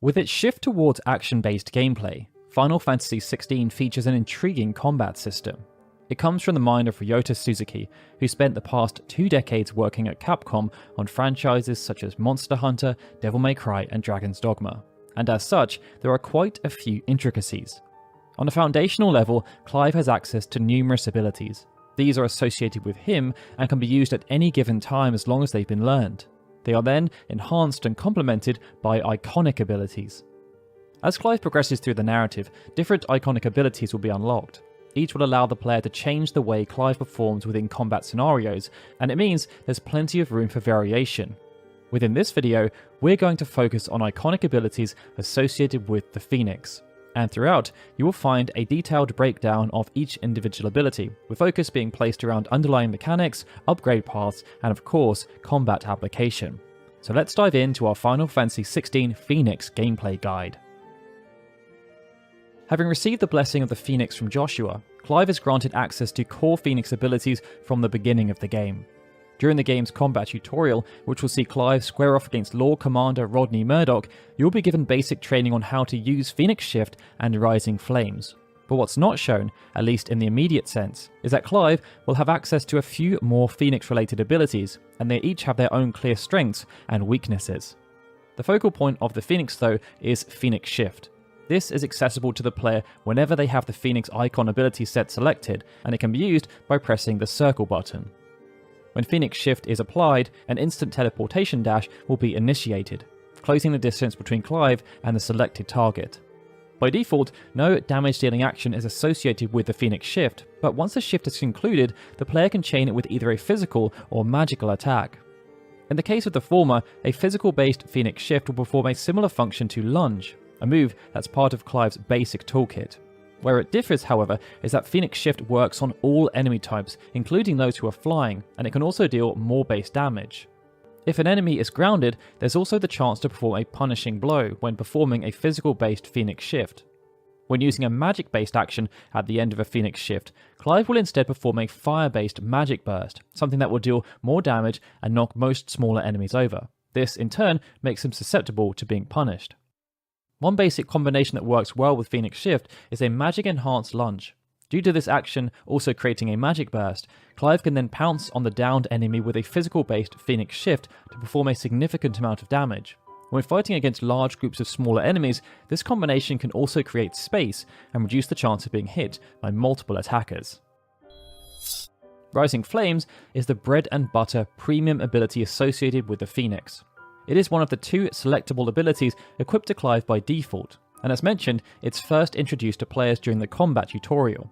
With its shift towards action-based gameplay, Final Fantasy XVI features an intriguing combat system. It comes from the mind of Ryota Suzuki, who spent the past 2 decades working at Capcom on franchises such as Monster Hunter, Devil May Cry, and Dragon's Dogma, and as such, there are quite a few intricacies. On a foundational level, Clive has access to numerous abilities. These are associated with him and can be used at any given time as long as they've been learned. They are then enhanced and complemented by iconic abilities. As Clive progresses through the narrative, different iconic abilities will be unlocked. Each will allow the player to change the way Clive performs within combat scenarios, and it means there's plenty of room for variation. Within this video, we're going to focus on iconic abilities associated with the Phoenix, and throughout, you will find a detailed breakdown of each individual ability, with focus being placed around underlying mechanics, upgrade paths, and of course, combat application. So let's dive into our Final Fantasy XVI Phoenix gameplay guide. Having received the blessing of the Phoenix from Joshua, Clive is granted access to core Phoenix abilities from the beginning of the game. During the game's combat tutorial, which will see Clive square off against Lord Commander Rodney Murdoch, you'll be given basic training on how to use Phoenix Shift and Rising Flames. But what's not shown, at least in the immediate sense, is that Clive will have access to a few more Phoenix-related abilities, and they each have their own clear strengths and weaknesses. The focal point of the Phoenix, though, is Phoenix Shift. This is accessible to the player whenever they have the Phoenix icon ability set selected, and it can be used by pressing the circle button. When Phoenix Shift is applied, an instant teleportation dash will be initiated, closing the distance between Clive and the selected target. By default, no damage-dealing action is associated with the Phoenix Shift, but once the shift is concluded, the player can chain it with either a physical or magical attack. In the case of the former, a physical-based Phoenix Shift will perform a similar function to Lunge, a move that's part of Clive's basic toolkit. Where it differs, however, is that Phoenix Shift works on all enemy types, including those who are flying, and it can also deal more base damage. If an enemy is grounded, there's also the chance to perform a punishing blow when performing a physical-based Phoenix Shift. When using a magic-based action at the end of a Phoenix Shift, Clive will instead perform a fire-based magic burst, something that will deal more damage and knock most smaller enemies over. This, in turn, makes them susceptible to being punished. One basic combination that works well with Phoenix Shift is a magic-enhanced lunge. Due to this action also creating a magic burst, Clive can then pounce on the downed enemy with a physical-based Phoenix Shift to perform a significant amount of damage. When fighting against large groups of smaller enemies, this combination can also create space and reduce the chance of being hit by multiple attackers. Rising Flames is the bread and butter premium ability associated with the Phoenix. It is one of the 2 selectable abilities equipped to Clive by default, and as mentioned, it's first introduced to players during the combat tutorial.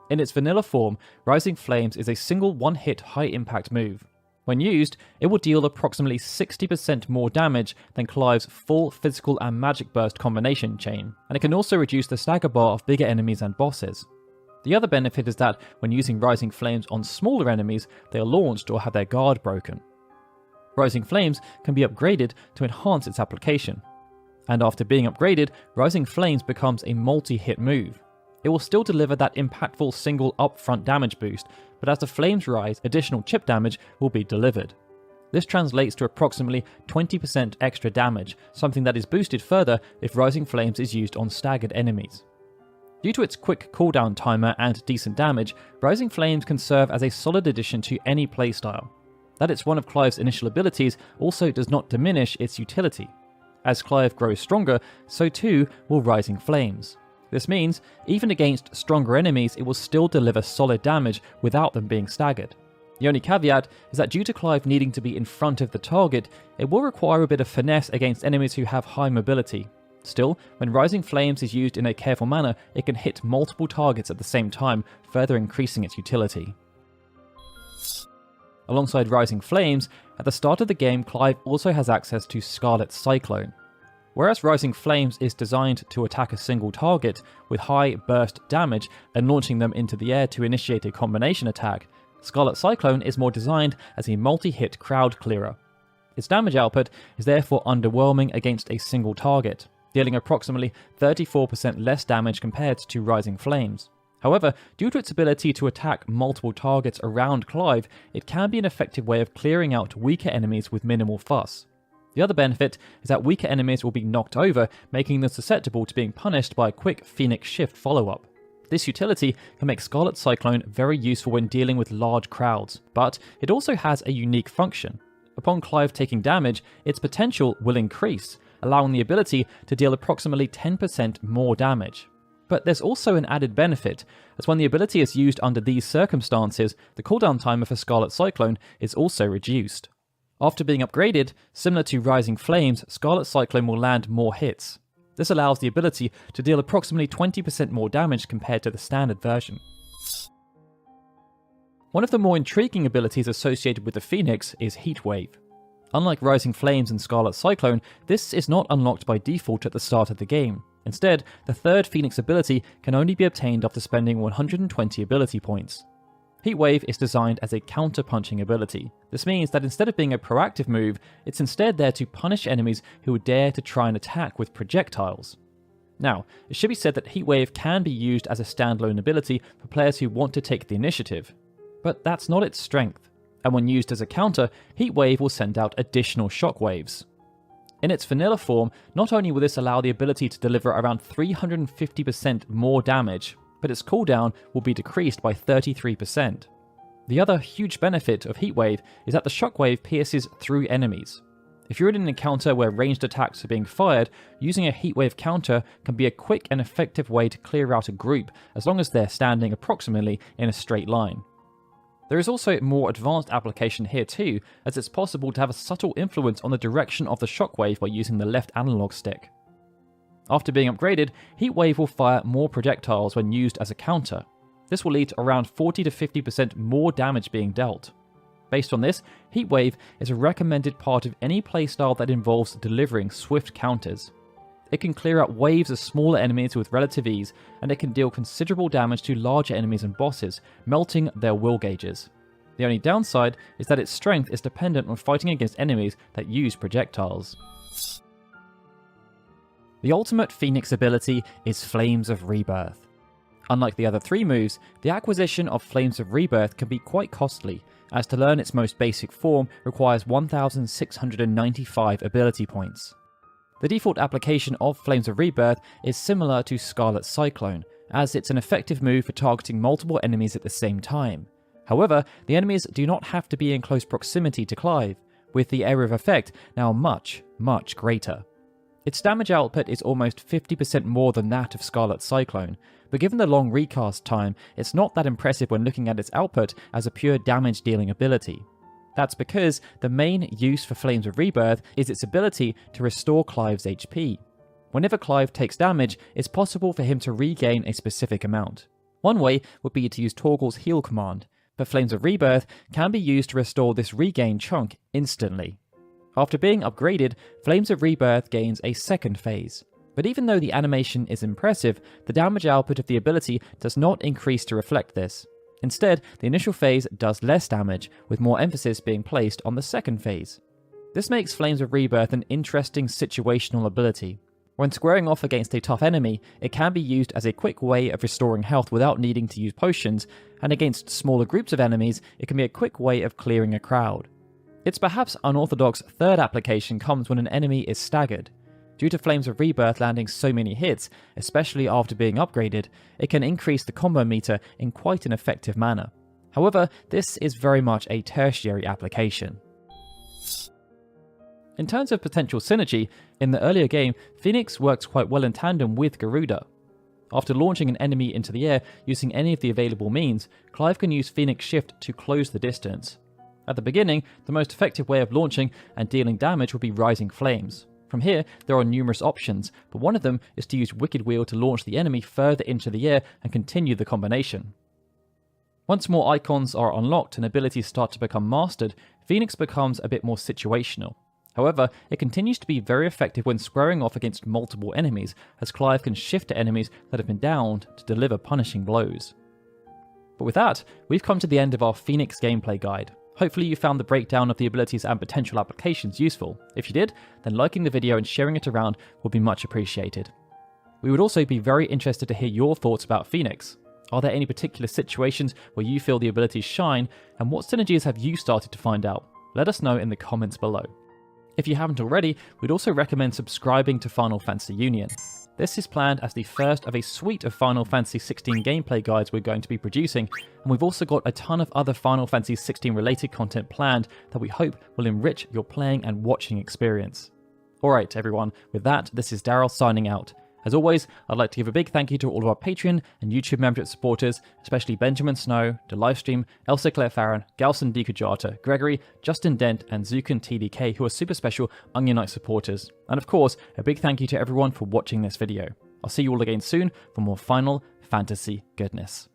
In its vanilla form, Rising Flames is a single one-hit high-impact move. When used, it will deal approximately 60% more damage than Clive's full physical and magic burst combination chain, and it can also reduce the stagger bar of bigger enemies and bosses. The other benefit is that when using Rising Flames on smaller enemies, they are launched or have their guard broken. Rising Flames can be upgraded to enhance its application. And after being upgraded, Rising Flames becomes a multi-hit move. It will still deliver that impactful single upfront damage boost, but as the flames rise, additional chip damage will be delivered. This translates to approximately 20% extra damage, something that is boosted further if Rising Flames is used on staggered enemies. Due to its quick cooldown timer and decent damage, Rising Flames can serve as a solid addition to any playstyle. That it's one of Clive's initial abilities also does not diminish its utility. As Clive grows stronger, so too will Rising Flames. This means, even against stronger enemies, it will still deliver solid damage without them being staggered. The only caveat is that due to Clive needing to be in front of the target, it will require a bit of finesse against enemies who have high mobility. Still, when Rising Flames is used in a careful manner, it can hit multiple targets at the same time, further increasing its utility. Alongside Rising Flames, at the start of the game, Clive also has access to Scarlet Cyclone. Whereas Rising Flames is designed to attack a single target with high burst damage and launching them into the air to initiate a combination attack, Scarlet Cyclone is more designed as a multi-hit crowd clearer. Its damage output is therefore underwhelming against a single target, dealing approximately 34% less damage compared to Rising Flames. However, due to its ability to attack multiple targets around Clive, it can be an effective way of clearing out weaker enemies with minimal fuss. The other benefit is that weaker enemies will be knocked over, making them susceptible to being punished by a quick Phoenix Shift follow-up. This utility can make Scarlet Cyclone very useful when dealing with large crowds, but it also has a unique function. Upon Clive taking damage, its potential will increase, allowing the ability to deal approximately 10% more damage. But there's also an added benefit, as when the ability is used under these circumstances, the cooldown timer for Scarlet Cyclone is also reduced. After being upgraded, similar to Rising Flames, Scarlet Cyclone will land more hits. This allows the ability to deal approximately 20% more damage compared to the standard version. One of the more intriguing abilities associated with the Phoenix is Heat Wave. Unlike Rising Flames and Scarlet Cyclone, this is not unlocked by default at the start of the game. Instead, the third Phoenix ability can only be obtained after spending 120 ability points. Heatwave is designed as a counter-punching ability. This means that instead of being a proactive move, it's instead there to punish enemies who would dare to try and attack with projectiles. Now, it should be said that Heatwave can be used as a standalone ability for players who want to take the initiative. But that's not its strength, and when used as a counter, Heatwave will send out additional shockwaves. In its vanilla form, not only will this allow the ability to deliver around 350% more damage, but its cooldown will be decreased by 33%. The other huge benefit of Heatwave is that the shockwave pierces through enemies. If you're in an encounter where ranged attacks are being fired, using a Heatwave counter can be a quick and effective way to clear out a group as long as they're standing approximately in a straight line. There is also a more advanced application here too, as it's possible to have a subtle influence on the direction of the shockwave by using the left analog stick. After being upgraded, Heatwave will fire more projectiles when used as a counter. This will lead to around 40 to 50% more damage being dealt. Based on this, Heatwave is a recommended part of any playstyle that involves delivering swift counters. It can clear out waves of smaller enemies with relative ease, and it can deal considerable damage to larger enemies and bosses, melting their will gauges. The only downside is that its strength is dependent on fighting against enemies that use projectiles. The ultimate Phoenix ability is Flames of Rebirth. Unlike the other three moves, the acquisition of Flames of Rebirth can be quite costly, as to learn its most basic form requires 1,695 ability points. The default application of Flames of Rebirth is similar to Scarlet Cyclone, as it's an effective move for targeting multiple enemies at the same time. However, the enemies do not have to be in close proximity to Clive, with the area of effect now much, much greater. Its damage output is almost 50% more than that of Scarlet Cyclone, but given the long recast time, it's not that impressive when looking at its output as a pure damage dealing ability. That's because the main use for Flames of Rebirth is its ability to restore Clive's HP. Whenever Clive takes damage, it's possible for him to regain a specific amount. One way would be to use Torgal's heal command, but Flames of Rebirth can be used to restore this regain chunk instantly. After being upgraded, Flames of Rebirth gains a second phase. But even though the animation is impressive, the damage output of the ability does not increase to reflect this. Instead, the initial phase does less damage, with more emphasis being placed on the second phase. This makes Flames of Rebirth an interesting situational ability. When squaring off against a tough enemy, it can be used as a quick way of restoring health without needing to use potions, and against smaller groups of enemies, it can be a quick way of clearing a crowd. Its perhaps unorthodox third application comes when an enemy is staggered. Due to Flames of Rebirth landing so many hits, especially after being upgraded, it can increase the combo meter in quite an effective manner. However, this is very much a tertiary application. In terms of potential synergy, in the earlier game, Phoenix works quite well in tandem with Garuda. After launching an enemy into the air using any of the available means, Clive can use Phoenix Shift to close the distance. At the beginning, the most effective way of launching and dealing damage would be Rising Flames. From here, there are numerous options, but one of them is to use Wicked Wheel to launch the enemy further into the air and continue the combination. Once more icons are unlocked and abilities start to become mastered, Phoenix becomes a bit more situational. However, it continues to be very effective when squaring off against multiple enemies, as Clive can shift to enemies that have been downed to deliver punishing blows. But with that, we've come to the end of our Phoenix gameplay guide. Hopefully you found the breakdown of the abilities and potential applications useful. If you did, then liking the video and sharing it around would be much appreciated. We would also be very interested to hear your thoughts about Phoenix. Are there any particular situations where you feel the abilities shine, and what synergies have you started to find out? Let us know in the comments below. If you haven't already, we'd also recommend subscribing to Final Fantasy Union. This is planned as the first of a suite of Final Fantasy XVI gameplay guides we're going to be producing, and we've also got a ton of other Final Fantasy XVI related content planned that we hope will enrich your playing and watching experience. Alright everyone, with that, this is Daryl signing out. As always, I'd like to give a big thank you to all of our Patreon and YouTube membership supporters, especially Benjamin Snow, The Livestream, Elsa Claire Farron, Galson Dikujata, Gregory, Justin Dent, and Zukan TDK, who are super special Onion Knight supporters. And of course, a big thank you to everyone for watching this video. I'll see you all again soon for more Final Fantasy goodness.